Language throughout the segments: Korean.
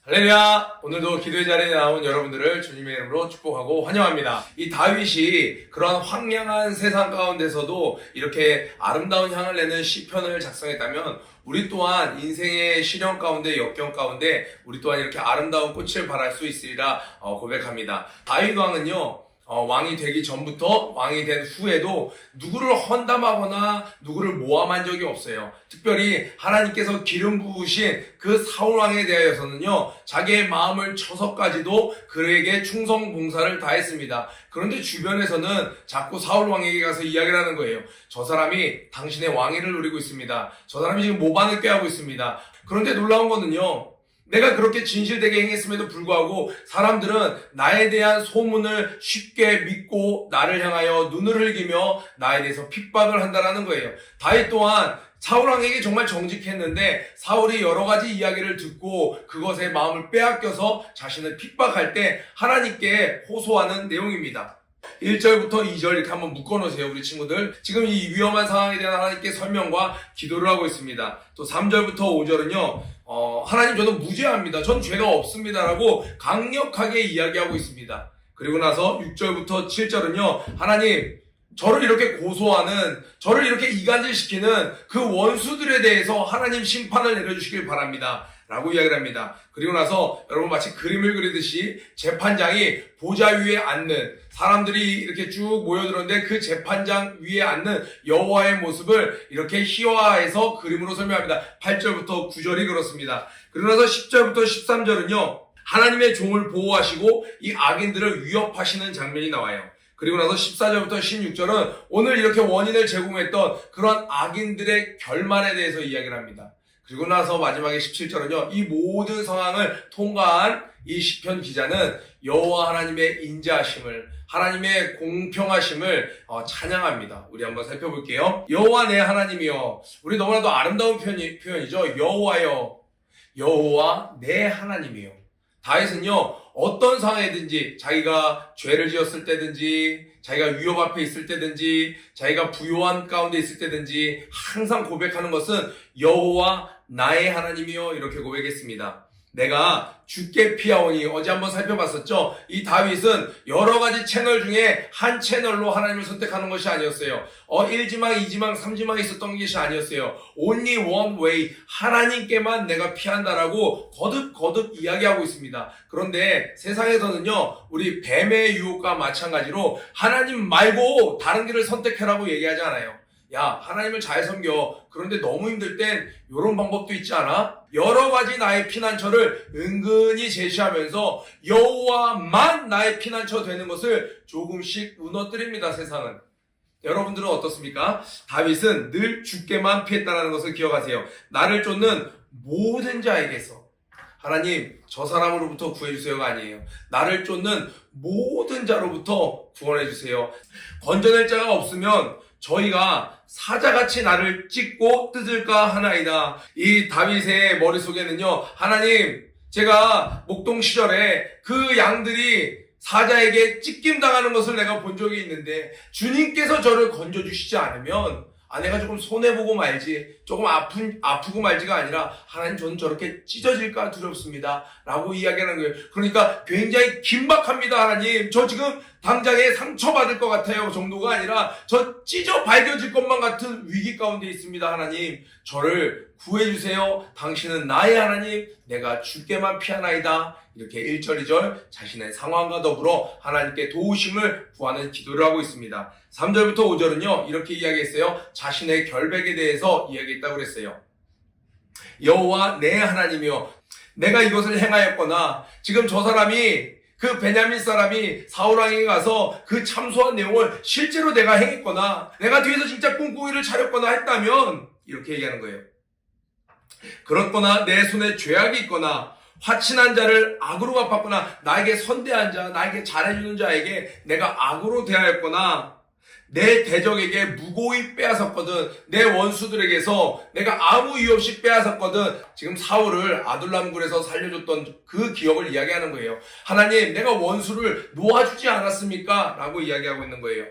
할렐루야! 오늘도 기도의 자리에 나온 여러분들을 주님의 이름으로 축복하고 환영합니다. 이 다윗이 그런 황량한 세상 가운데서도 이렇게 아름다운 향을 내는 시편을 작성했다면 우리 또한 인생의 시련 가운데 역경 가운데 우리 또한 이렇게 아름다운 꽃을 발할 수 있으리라 고백합니다. 다윗 왕은요, 왕이 되기 전부터 왕이 된 후에도 누구를 헌담하거나 누구를 모함한 적이 없어요. 특별히 하나님께서 기름 부으신 그 사울 왕에 대하여서는요, 자기의 마음을 쳐서까지도 그에게 충성 봉사를 다했습니다. 그런데 주변에서는 자꾸 사울 왕에게 가서 이야기를 하는 거예요. 저 사람이 당신의 왕위를 누리고 있습니다. 저 사람이 지금 모반을 꾀하고 있습니다. 그런데 놀라운 거는요, 내가 그렇게 진실되게 행했음에도 불구하고 사람들은 나에 대한 소문을 쉽게 믿고 나를 향하여 눈을 흘기며 나에 대해서 핍박을 한다는 거예요. 다윗 또한 사울 왕에게 정말 정직했는데 사울이 여러 가지 이야기를 듣고 그것에 마음을 빼앗겨서 자신을 핍박할 때 하나님께 호소하는 내용입니다. 1절부터 2절 이렇게 한번 묶어놓으세요, 우리 친구들. 지금 이 위험한 상황에 대한 하나님께 설명과 기도를 하고 있습니다. 또 3절부터 5절은요, 하나님 저는 무죄합니다. 전 죄가 없습니다. 라고 강력하게 이야기하고 있습니다. 그리고 나서 6절부터 7절은요, 하나님, 저를 이렇게 고소하는, 저를 이렇게 이간질시키는 그 원수들에 대해서 하나님 심판을 내려주시길 바랍니다. 라고 이야기를 합니다. 그리고 나서 여러분 마치 그림을 그리듯이 재판장이 보좌 위에 앉는 사람들이 이렇게 쭉 모여들었는데 그 재판장 위에 앉는 여호와의 모습을 이렇게 희화해서 그림으로 설명합니다. 8절부터 9절이 그렇습니다. 그리고 나서 10절부터 13절은요, 하나님의 종을 보호하시고 이 악인들을 위협하시는 장면이 나와요. 그리고 나서 14절부터 16절은 오늘 이렇게 원인을 제공했던 그런 악인들의 결말에 대해서 이야기를 합니다. 그리고 나서 마지막에 17절은요, 이 모든 상황을 통과한 이 시편 기자는 여호와 하나님의 인자하심을, 하나님의 공평하심을 찬양합니다. 우리 한번 살펴볼게요. 여호와 내 하나님이여. 우리 너무나도 아름다운 표현이죠. 여호와여, 여호와 내 하나님이여. 다윗은요, 어떤 상황이든지 자기가 죄를 지었을 때든지 자기가 위협 앞에 있을 때든지 자기가 부요한 가운데 있을 때든지 항상 고백하는 것은 여호와 나의 하나님이여, 이렇게 고백했습니다. 내가 주께 피하오니, 어제 한번 살펴봤었죠. 이 다윗은 여러 가지 채널 중에 한 채널로 하나님을 선택하는 것이 아니었어요. 1지망, 2지망, 3지망이 있었던 것이 아니었어요. Only one way, 하나님께만 내가 피한다라고 거듭 이야기하고 있습니다. 그런데 세상에서는요, 우리 뱀의 유혹과 마찬가지로 하나님 말고 다른 길을 선택해라고 얘기하지 않아요. 야, 하나님을 잘 섬겨. 그런데 너무 힘들 땐 이런 방법도 있지 않아? 여러 가지 나의 피난처를 은근히 제시하면서 여호와만 나의 피난처 되는 것을 조금씩 무너뜨립니다, 세상은. 여러분들은 어떻습니까? 다윗은 늘 주께만 피했다는 것을 기억하세요. 나를 쫓는 모든 자에게서 하나님, 저 사람으로부터 구해주세요가 아니에요. 나를 쫓는 모든 자로부터 구원해주세요. 건져낼 자가 없으면 저희가 사자같이 나를 찢고 뜯을까 하나이다. 이 다윗의 머릿속에는요, 하나님, 제가 목동 시절에 그 양들이 사자에게 찢김 당하는 것을 내가 본 적이 있는데 주님께서 저를 건져주시지 않으면 내가 조금 손해보고 말지, 조금 아프고 말지가 아니라 하나님, 저는 저렇게 찢어질까 두렵습니다 라고 이야기하는 거예요. 그러니까 굉장히 긴박합니다. 하나님, 저 지금 당장에 상처받을 것 같아요 정도가 아니라 저 찢어 발겨질 것만 같은 위기 가운데 있습니다. 하나님, 저를 구해주세요. 당신은 나의 하나님, 내가 주께만 피하나이다. 이렇게 1절 2절 자신의 상황과 더불어 하나님께 도우심을 구하는 기도를 하고 있습니다. 3절부터 5절은요, 이렇게 이야기했어요. 자신의 결백에 대해서 이야기했다고 그랬어요. 여호와 내 하나님이여, 내가 이것을 행하였거나 지금 저 사람이, 그 베냐민 사람이 사울왕에게 가서 그 참소한 내용을 실제로 내가 행했거나 내가 뒤에서 진짜 꿍꿍이를 차렸거나 했다면 이렇게 얘기하는 거예요. 그렇거나 내 손에 죄악이 있거나 화친한 자를 악으로 갚았거나 나에게 선대한 자, 나에게 잘해주는 자에게 내가 악으로 대하였거나 내 대적에게 무고히 빼앗았거든, 내 원수들에게서 내가 아무 이유 없이 빼앗았거든. 지금 사울을 아둘람굴에서 살려줬던 그 기억을 이야기하는 거예요. 하나님, 내가 원수를 놓아주지 않았습니까? 라고 이야기하고 있는 거예요.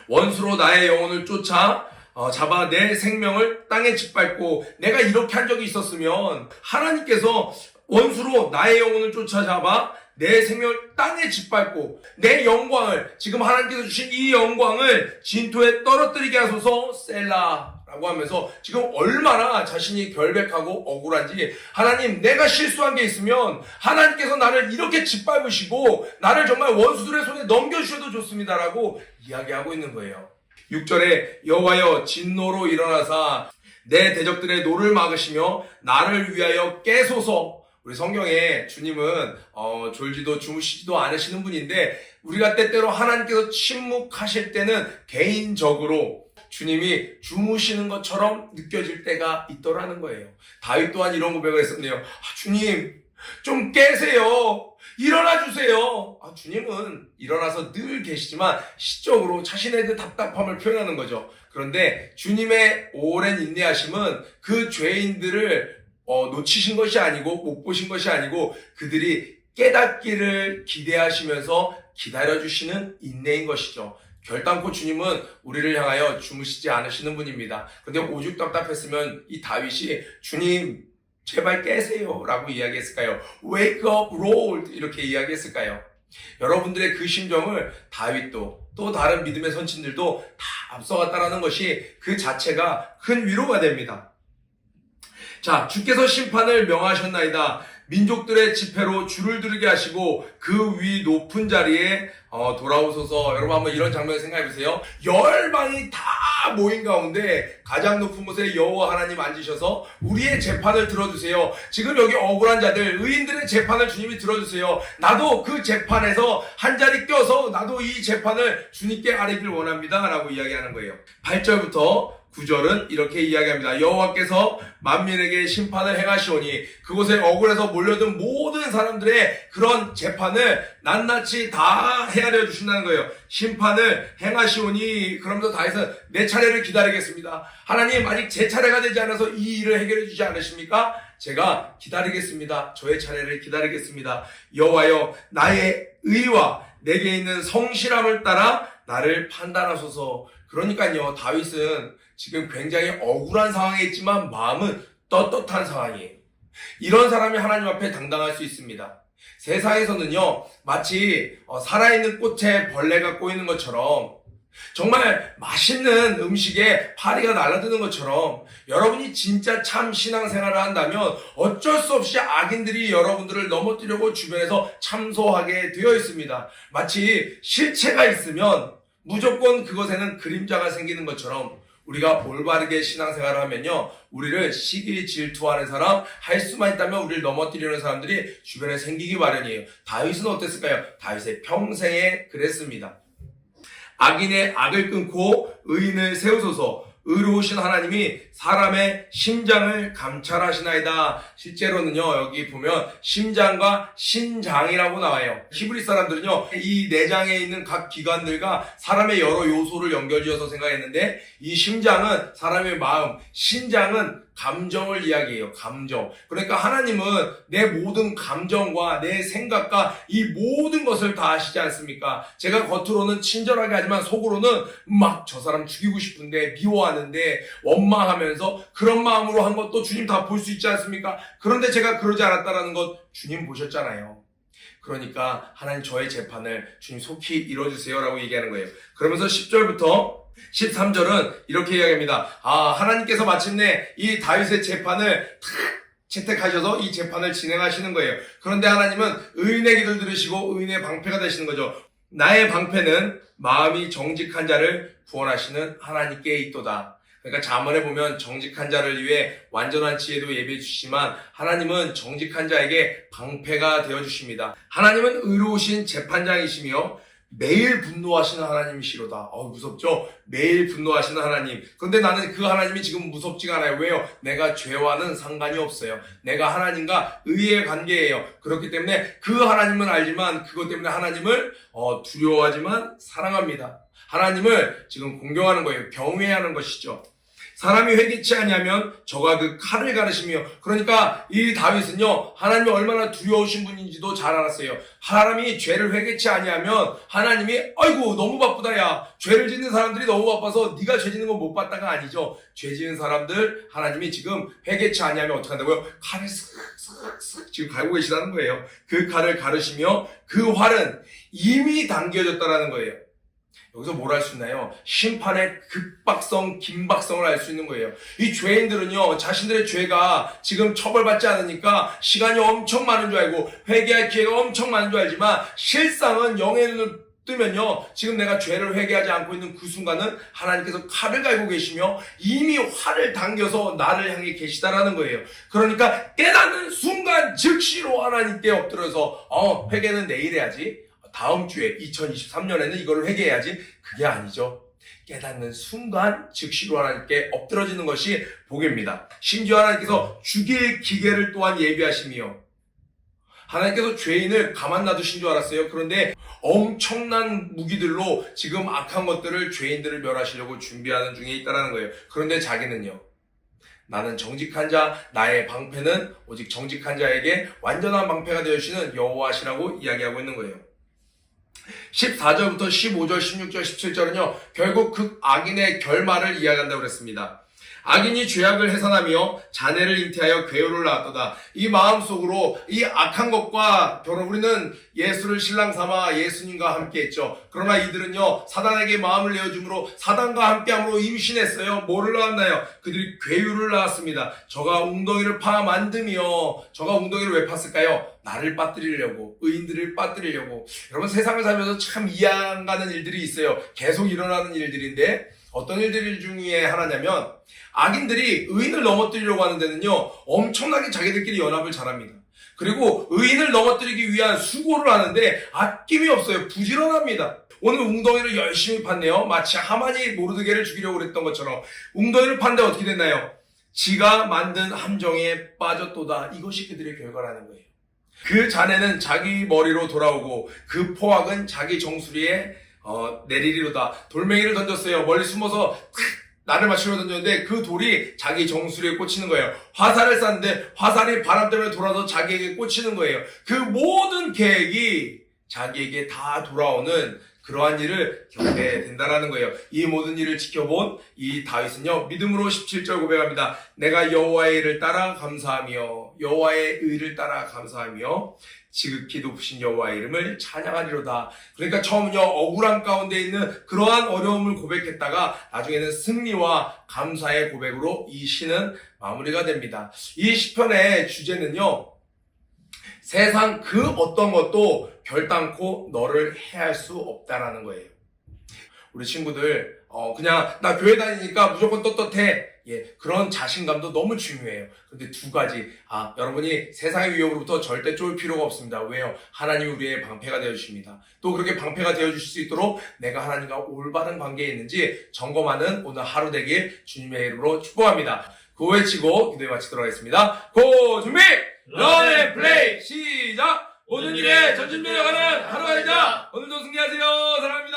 원수로 나의 영혼을 쫓아 잡아 내 생명을 땅에 짓밟고 내가 이렇게 한 적이 있었으면 하나님께서 원수로 나의 영혼을 쫓아잡아 내 생명을 땅에 짓밟고 내 영광을, 지금 하나님께서 주신 이 영광을 진토에 떨어뜨리게 하소서. 셀라라고 하면서 지금 얼마나 자신이 결백하고 억울한지, 하나님, 내가 실수한 게 있으면 하나님께서 나를 이렇게 짓밟으시고 나를 정말 원수들의 손에 넘겨주셔도 좋습니다라고 이야기하고 있는 거예요. 6절에 여호와여 진노로 일어나사 내 대적들의 노를 막으시며 나를 위하여 깨소서. 우리 성경에 주님은 졸지도 주무시지도 않으시는 분인데, 우리가 때때로 하나님께서 침묵하실 때는 개인적으로 주님이 주무시는 것처럼 느껴질 때가 있더라는 거예요. 다윗 또한 이런 고백을 했었네요. 주님, 좀 깨세요. 일어나 주세요. 주님은 일어나서 늘 계시지만 시적으로 자신의 그 답답함을 표현하는 거죠. 그런데 주님의 오랜 인내하심은 그 죄인들을 놓치신 것이 아니고, 못 보신 것이 아니고, 그들이 깨닫기를 기대하시면서 기다려주시는 인내인 것이죠. 결단코 주님은 우리를 향하여 주무시지 않으시는 분입니다. 그런데 오죽 답답했으면 이 다윗이 주님 제발 깨세요 라고 이야기했을까요? Wake up Lord 이렇게 이야기했을까요? 여러분들의 그 심정을 다윗도 또 다른 믿음의 선친들도 다 앞서갔다라는 것이 그 자체가 큰 위로가 됩니다. 자, 주께서 심판을 명하셨나이다. 민족들의 집회로 줄을 두르게 하시고 그 위 높은 자리에 돌아오소서. 여러분 한번 이런 장면 생각해 보세요. 열방이 다 모인 가운데 가장 높은 곳에 여호와 하나님 앉으셔서 우리의 재판을 들어주세요. 지금 여기 억울한 자들, 의인들의 재판을 주님이 들어주세요. 나도 그 재판에서 한 자리 껴서 나도 이 재판을 주님께 아뢰길 원합니다 라고 이야기하는 거예요. 8절부터 9절은 이렇게 이야기합니다. 여호와께서 만민에게 심판을 행하시오니 그곳에 억울해서 몰려든 모든 사람들의 그런 재판을 낱낱이 다 헤아려 주신다는 거예요. 심판을 행하시오니, 그러면서 다윗은 내 차례를 기다리겠습니다. 하나님, 아직 제 차례가 되지 않아서 이 일을 해결해 주지 않으십니까? 제가 기다리겠습니다. 저의 차례를 기다리겠습니다. 여호와여, 나의 의와 내게 있는 성실함을 따라 나를 판단하소서. 그러니까요, 다윗은 지금 굉장히 억울한 상황에 있지만 마음은 떳떳한 상황이에요. 이런 사람이 하나님 앞에 당당할 수 있습니다. 세상에서는요, 마치 살아있는 꽃에 벌레가 꼬이는 것처럼, 정말 맛있는 음식에 파리가 날아드는 것처럼, 여러분이 진짜 참 신앙생활을 한다면 어쩔 수 없이 악인들이 여러분들을 넘어뜨리려고 주변에서 참소하게 되어 있습니다. 마치 실체가 있으면 무조건 그것에는 그림자가 생기는 것처럼, 우리가 올바르게 신앙생활을 하면요, 우리를 시기 질투하는 사람, 할 수만 있다면 우리를 넘어뜨리는 사람들이 주변에 생기기 마련이에요. 다윗은 어땠을까요? 다윗의 평생에 그랬습니다. 악인의 악을 끊고 의인을 세우소서. 의로우신 하나님이 사람의 심장을 감찰하시나이다. 실제로는요, 여기 보면 심장과 신장이라고 나와요. 히브리 사람들은요, 이 내장에 있는 각 기관들과 사람의 여러 요소를 연결지어서 생각했는데, 이 심장은 사람의 마음, 신장은 감정을 이야기해요. 감정. 그러니까 하나님은 내 모든 감정과 내 생각과 이 모든 것을 다 아시지 않습니까? 제가 겉으로는 친절하게 하지만 속으로는 막 저 사람 죽이고 싶은데, 미워하는데, 원망하면서 그런 마음으로 한 것도 주님 다 볼 수 있지 않습니까? 그런데 제가 그러지 않았다라는 것 주님 보셨잖아요. 그러니까 하나님, 저의 재판을 주님 속히 이뤄주세요 라고 얘기하는 거예요. 그러면서 10절부터 13절은 이렇게 이야기합니다. 하나님께서 마침내 이 다윗의 재판을 탁 채택하셔서 이 재판을 진행하시는 거예요. 그런데 하나님은 의인의 기도를 들으시고 의인의 방패가 되시는 거죠. 나의 방패는 마음이 정직한 자를 구원하시는 하나님께 있도다. 그러니까 잠언에 보면 정직한 자를 위해 완전한 지혜도 예비해 주시지만, 하나님은 정직한 자에게 방패가 되어 주십니다. 하나님은 의로우신 재판장이시며 매일 분노하시는 하나님이시로다. 무섭죠? 매일 분노하시는 하나님. 그런데 나는 그 하나님이 지금 무섭지가 않아요. 왜요? 내가 죄와는 상관이 없어요. 내가 하나님과 의의 관계예요. 그렇기 때문에 그 하나님은 알지만, 그것 때문에 하나님을 두려워하지만 사랑합니다. 하나님을 지금 공경하는 거예요. 경외하는 것이죠. 사람이 회개치 아니하면 저가 그 칼을 가르시며. 그러니까 이 다윗은요, 하나님이 얼마나 두려우신 분인지도 잘 알았어요. 사람이 죄를 회개치 아니하면 하나님이 아이고 너무 바쁘다 야, 죄를 짓는 사람들이 너무 바빠서 네가 죄 짓는 거 못 봤다가 아니죠. 죄 지은 사람들 하나님이 지금 회개치 아니하면 어떻게 한다고요? 칼을 슥슥슥 지금 갈고 계시다는 거예요. 그 칼을 가르시며 그 활은 이미 당겨졌다라는 거예요. 여기서 뭘 할 수 있나요? 심판의 급박성, 긴박성을 알 수 있는 거예요. 이 죄인들은요, 자신들의 죄가 지금 처벌받지 않으니까 시간이 엄청 많은 줄 알고 회개할 기회가 엄청 많은 줄 알지만 실상은 영의 눈을 뜨면요, 지금 내가 죄를 회개하지 않고 있는 그 순간은 하나님께서 칼을 갈고 계시며 이미 활을 당겨서 나를 향해 계시다라는 거예요. 그러니까 깨닫는 순간 즉시로 하나님께 엎드려서 회개는 내일 해야지, 다음 주에 2023년에는 이거를 회개해야지, 그게 아니죠. 깨닫는 순간 즉시로 하나님께 엎드러지는 것이 복입니다. 심지어 하나님께서 죽일 기계를 또한 예비하시며, 하나님께서 죄인을 가만 놔두신 줄 알았어요. 그런데 엄청난 무기들로 지금 악한 것들을, 죄인들을 멸하시려고 준비하는 중에 있다는 거예요. 그런데 자기는요, 나는 정직한 자, 나의 방패는 오직 정직한 자에게 완전한 방패가 되어주시는 여호와시라고 이야기하고 있는 거예요. 14절부터 15절, 16절, 17절은요, 결국 그 악인의 결말을 이야기한다고 그랬습니다. 악인이 죄악을 해산하며 자네를 잉태하여 괴로를 낳았도다. 이 마음속으로 이 악한 것과 결혼, 우리는 예수를 신랑 삼아 예수님과 함께 했죠. 그러나 이들은요, 사단에게 마음을 내어줌으로 사단과 함께함으로 임신했어요. 뭐를 낳았나요? 그들이 괴유를 낳았습니다. 저가 웅덩이를 파 만듦이요. 저가 웅덩이를 왜 팠을까요? 나를 빠뜨리려고, 의인들을 빠뜨리려고. 여러분, 세상을 살면서 참 이해 안 가는 일들이 있어요. 계속 일어나는 일들인데, 어떤 일들 중에 하나냐면, 악인들이 의인을 넘어뜨리려고 하는 데는요, 엄청나게 자기들끼리 연합을 잘합니다. 그리고 의인을 넘어뜨리기 위한 수고를 하는데 아낌이 없어요. 부지런합니다. 오늘 웅덩이를 열심히 팠네요. 마치 하만이 모르드게를 죽이려고 그랬던 것처럼 웅덩이를 팠는데 어떻게 됐나요? 지가 만든 함정에 빠졌도다. 이것이 그들의 결과라는 거예요. 그 자네는 자기 머리로 돌아오고 그 포악은 자기 정수리에 내리리로다. 돌멩이를 던졌어요. 멀리 숨어서 나를 맞추려 던졌는데 그 돌이 자기 정수리에 꽂히는 거예요. 화살을 쐈는데 화살이 바람 때문에 돌아서 자기에게 꽂히는 거예요. 그 모든 계획이 자기에게 다 돌아오는 그러한 일을 겪게 된다는 거예요. 이 모든 일을 지켜본 이 다윗은요, 믿음으로 17절 고백합니다. 내가 여호와의 일을 따라 감사하며 여호와의 의를 따라 감사하며 지극히 높으신 여호와의 이름을 찬양하리로다. 그러니까 처음은요, 억울함 가운데 있는 그러한 어려움을 고백했다가 나중에는 승리와 감사의 고백으로 이 시는 마무리가 됩니다. 이 시편의 주제는요, 세상 그 어떤 것도 결단코 너를 해할 수 없다라는 거예요. 우리 친구들 그냥 나 교회 다니니까 무조건 떳떳해, 그런 자신감도 너무 중요해요. 근데 두 가지, 여러분이 세상의 위협으로부터 절대 쫄 필요가 없습니다. 왜요? 하나님이 우리의 방패가 되어주십니다. 또 그렇게 방패가 되어주실 수 있도록 내가 하나님과 올바른 관계에 있는지 점검하는 오늘 하루 되길 주님의 이름으로 축복합니다. 구호 외치고 기도에 마치도록 하겠습니다. 고 준비! 런 앤 플레이! 시작! 모든 일에 전진되어가는 하루가 되자! 오늘도 승리하세요! 사랑합니다!